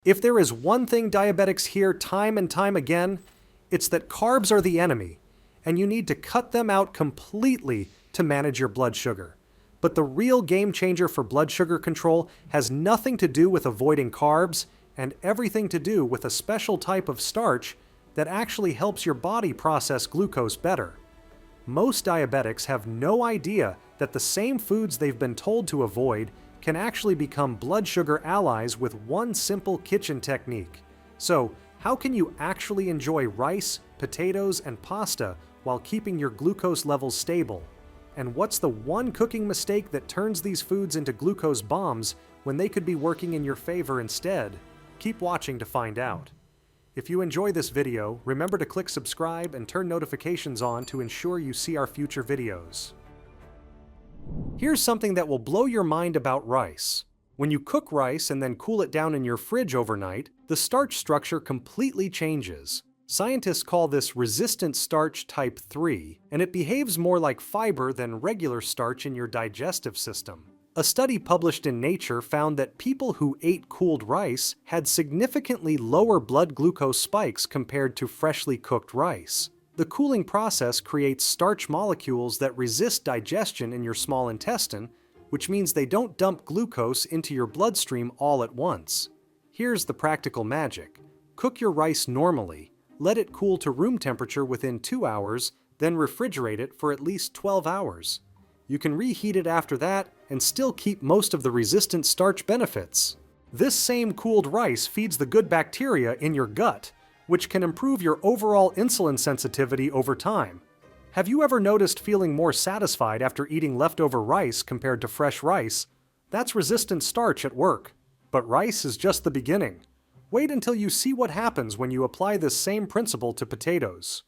If there is one thing diabetics hear time and time again, it's that carbs are the enemy, and you need to cut them out completely to manage your blood sugar. But the real game changer for blood sugar control has nothing to do with avoiding carbs and everything to do with a special type of starch that actually helps your body process glucose better. Most diabetics have no idea that the same foods they've been told to avoid can actually become blood sugar allies with one simple kitchen technique. So, how can you actually enjoy rice, potatoes, and pasta while keeping your glucose levels stable? And what's the one cooking mistake that turns these foods into glucose bombs when they could be working in your favor instead? Keep watching to find out. If you enjoy this video, remember to click subscribe and turn notifications on to ensure you see our future videos. Here's something that will blow your mind about rice. When you cook rice and then cool it down in your fridge overnight, the starch structure completely changes. Scientists call this resistant starch type 3, and it behaves more like fiber than regular starch in your digestive system. A study published in Nature found that people who ate cooled rice had significantly lower blood glucose spikes compared to freshly cooked rice. The cooling process creates starch molecules that resist digestion in your small intestine, which means they don't dump glucose into your bloodstream all at once. Here's the practical magic. Cook your rice normally, let it cool to room temperature within 2 hours, then refrigerate it for at least 12 hours. You can reheat it after that and still keep most of the resistant starch benefits. This same cooled rice feeds the good bacteria in your gut, which can improve your overall insulin sensitivity over time. Have you ever noticed feeling more satisfied after eating leftover rice compared to fresh rice? That's resistant starch at work. But rice is just the beginning. Wait until you see what happens when you apply this same principle to potatoes.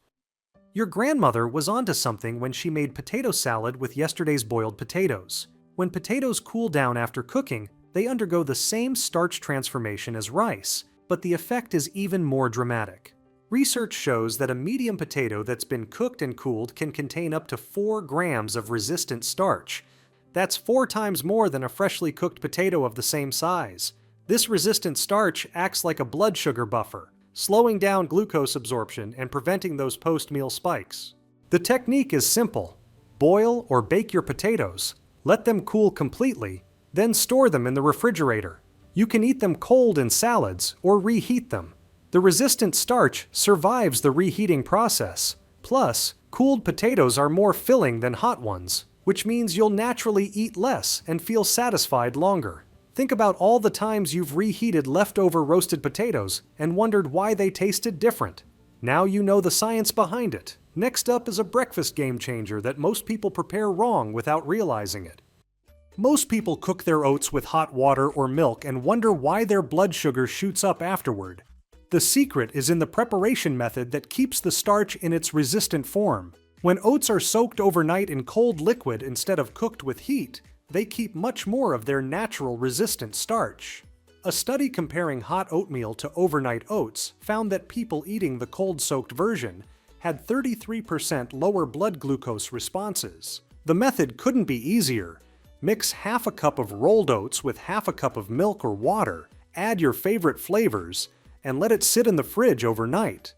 Your grandmother was onto something when she made potato salad with yesterday's boiled potatoes. When potatoes cool down after cooking, they undergo the same starch transformation as rice, but the effect is even more dramatic. Research shows that a medium potato that's been cooked and cooled can contain up to 4 grams of resistant starch. That's 4 times more than a freshly cooked potato of the same size. This resistant starch acts like a blood sugar buffer, slowing down glucose absorption and preventing those post-meal spikes. The technique is simple. Boil or bake your potatoes, let them cool completely, then store them in the refrigerator. You can eat them cold in salads or reheat them. The resistant starch survives the reheating process. Plus, cooled potatoes are more filling than hot ones, which means you'll naturally eat less and feel satisfied longer. Think about all the times you've reheated leftover roasted potatoes and wondered why they tasted different. Now you know the science behind it. Next up is a breakfast game changer that most people prepare wrong without realizing it. Most people cook their oats with hot water or milk and wonder why their blood sugar shoots up afterward. The secret is in the preparation method that keeps the starch in its resistant form. When oats are soaked overnight in cold liquid instead of cooked with heat, they keep much more of their natural resistant starch. A study comparing hot oatmeal to overnight oats found that people eating the cold-soaked version had 33% lower blood glucose responses. The method couldn't be easier. Mix half a cup of rolled oats with half a cup of milk or water, add your favorite flavors, and let it sit in the fridge overnight.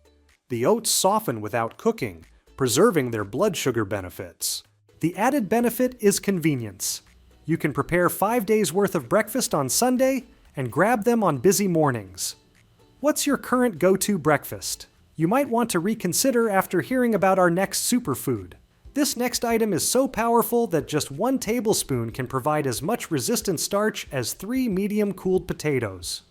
The oats soften without cooking, preserving their blood sugar benefits. The added benefit is convenience. You can prepare 5 days worth of breakfast on Sunday and grab them on busy mornings. What's your current go-to breakfast? You might want to reconsider after hearing about our next superfood. This next item is so powerful that just 1 tablespoon can provide as much resistant starch as 3 medium-cooled potatoes.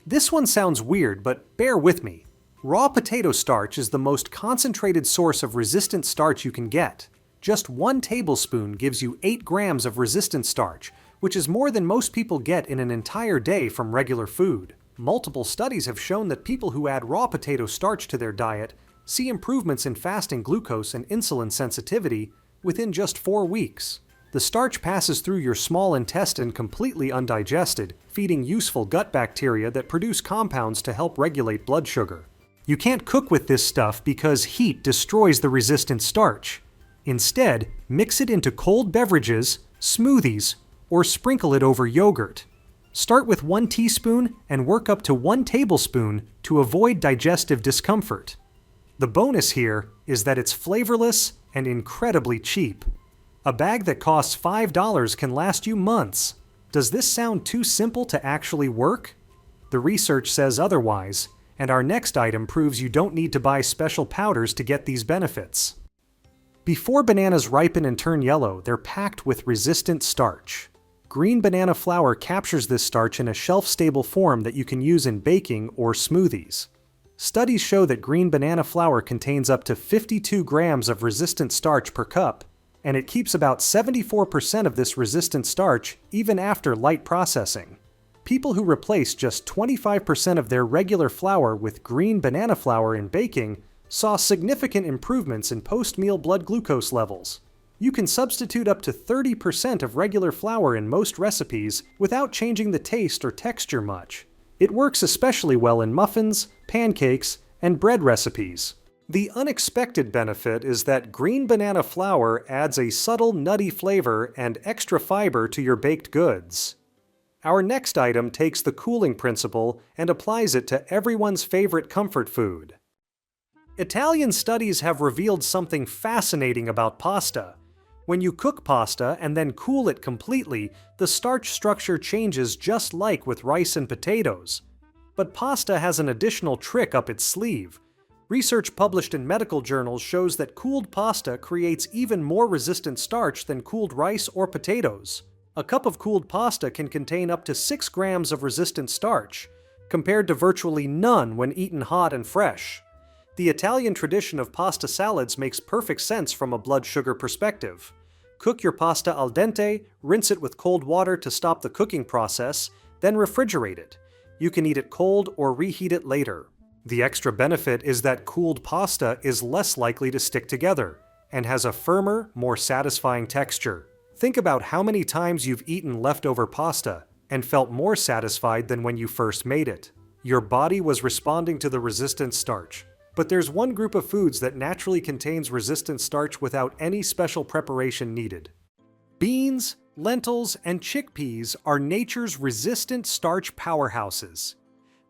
This one sounds weird, but bear with me. Raw potato starch is the most concentrated source of resistant starch you can get. Just 1 tablespoon gives you 8 grams of resistant starch, which is more than most people get in an entire day from regular food. Multiple studies have shown that people who add raw potato starch to their diet see improvements in fasting glucose and insulin sensitivity within just 4 weeks. The starch passes through your small intestine completely undigested, feeding useful gut bacteria that produce compounds to help regulate blood sugar. You can't cook with this stuff because heat destroys the resistant starch. Instead, mix it into cold beverages, smoothies, or sprinkle it over yogurt. Start with 1 teaspoon and work up to 1 tablespoon to avoid digestive discomfort. The bonus here is that it's flavorless and incredibly cheap. A bag that costs $5 can last you months. Does this sound too simple to actually work? The research says otherwise, and our next item proves you don't need to buy special powders to get these benefits. Before bananas ripen and turn yellow, they're packed with resistant starch. Green banana flour captures this starch in a shelf-stable form that you can use in baking or smoothies. Studies show that green banana flour contains up to 52 grams of resistant starch per cup, and it keeps about 74% of this resistant starch even after light processing. People who replace just 25% of their regular flour with green banana flour in baking saw significant improvements in post-meal blood glucose levels. You can substitute up to 30% of regular flour in most recipes without changing the taste or texture much. It works especially well in muffins, pancakes, and bread recipes. The unexpected benefit is that green banana flour adds a subtle nutty flavor and extra fiber to your baked goods. Our next item takes the cooling principle and applies it to everyone's favorite comfort food. Italian studies have revealed something fascinating about pasta. When you cook pasta and then cool it completely, the starch structure changes just like with rice and potatoes. But pasta has an additional trick up its sleeve. Research published in medical journals shows that cooled pasta creates even more resistant starch than cooled rice or potatoes. A cup of cooled pasta can contain up to 6 grams of resistant starch, compared to virtually none when eaten hot and fresh. The Italian tradition of pasta salads makes perfect sense from a blood sugar perspective. Cook your pasta al dente, rinse it with cold water to stop the cooking process, then refrigerate it. You can eat it cold or reheat it later. The extra benefit is that cooled pasta is less likely to stick together and has a firmer, more satisfying texture. Think about how many times you've eaten leftover pasta and felt more satisfied than when you first made it. Your body was responding to the resistant starch. But there's one group of foods that naturally contains resistant starch without any special preparation needed. Beans, lentils, and chickpeas are nature's resistant starch powerhouses.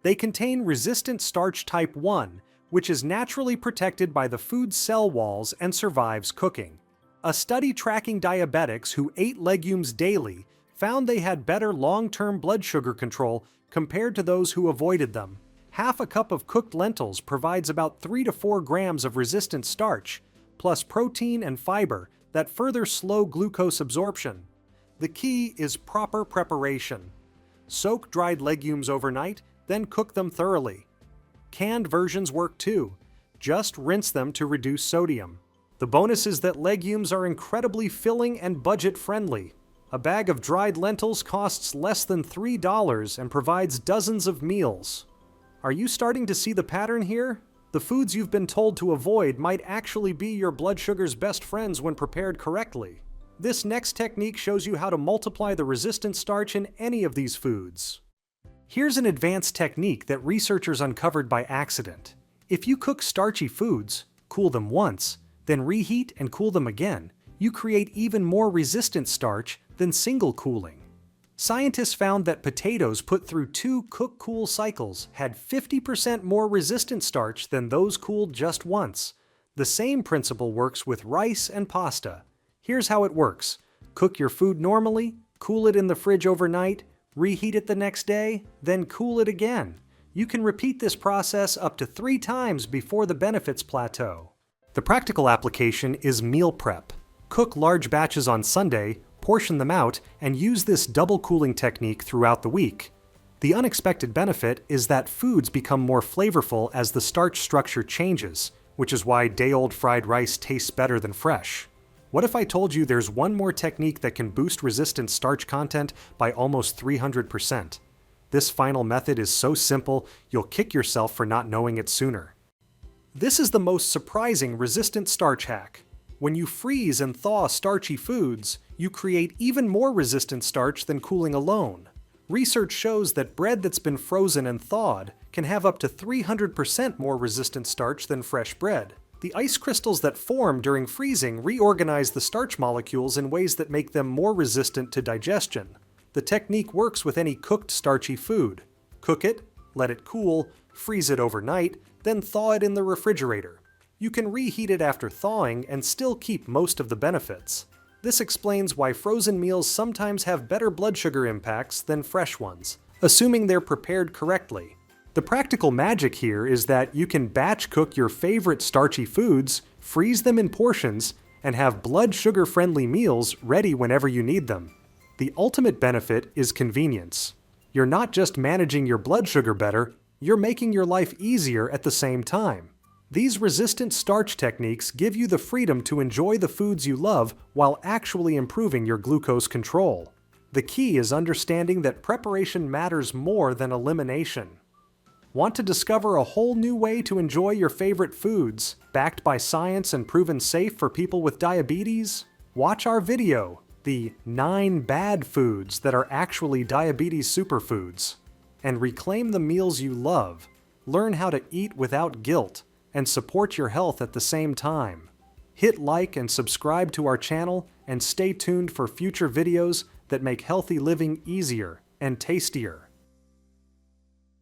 They contain resistant starch type 1, which is naturally protected by the food's cell walls and survives cooking. A study tracking diabetics who ate legumes daily found they had better long-term blood sugar control compared to those who avoided them. Half a cup of cooked lentils provides about 3 to 4 grams of resistant starch, plus protein and fiber that further slow glucose absorption. The key is proper preparation. Soak dried legumes overnight, then cook them thoroughly. Canned versions work too. Just rinse them to reduce sodium. The bonus is that legumes are incredibly filling and budget-friendly. A bag of dried lentils costs less than $3 and provides dozens of meals. Are you starting to see the pattern here? The foods you've been told to avoid might actually be your blood sugar's best friends when prepared correctly. This next technique shows you how to multiply the resistant starch in any of these foods. Here's an advanced technique that researchers uncovered by accident. If you cook starchy foods, cool them once, then reheat and cool them again, you create even more resistant starch than single cooling. Scientists found that potatoes put through 2 cook-cool cycles had 50% more resistant starch than those cooled just once. The same principle works with rice and pasta. Here's how it works. Cook your food normally, cool it in the fridge overnight, reheat it the next day, then cool it again. You can repeat this process up to 3 times before the benefits plateau. The practical application is meal prep. Cook large batches on Sunday, portion them out, and use this double cooling technique throughout the week. The unexpected benefit is that foods become more flavorful as the starch structure changes, which is why day-old fried rice tastes better than fresh. What if I told you there's one more technique that can boost resistant starch content by almost 300%? This final method is so simple, you'll kick yourself for not knowing it sooner. This is the most surprising resistant starch hack. When you freeze and thaw starchy foods, you create even more resistant starch than cooling alone. Research shows that bread that's been frozen and thawed can have up to 300% more resistant starch than fresh bread. The ice crystals that form during freezing reorganize the starch molecules in ways that make them more resistant to digestion. The technique works with any cooked starchy food. Cook it, let it cool, freeze it overnight, then thaw it in the refrigerator. You can reheat it after thawing and still keep most of the benefits. This explains why frozen meals sometimes have better blood sugar impacts than fresh ones, assuming they're prepared correctly. The practical magic here is that you can batch cook your favorite starchy foods, freeze them in portions, and have blood sugar-friendly meals ready whenever you need them. The ultimate benefit is convenience. You're not just managing your blood sugar better, you're making your life easier at the same time. These resistant starch techniques give you the freedom to enjoy the foods you love while actually improving your glucose control. The key is understanding that preparation matters more than elimination. Want to discover a whole new way to enjoy your favorite foods, backed by science and proven safe for people with diabetes? Watch our video, the 9 bad foods that are actually diabetes superfoods, and reclaim the meals you love. Learn how to eat without guilt and support your health at the same time. Hit like and subscribe to our channel and stay tuned for future videos that make healthy living easier and tastier.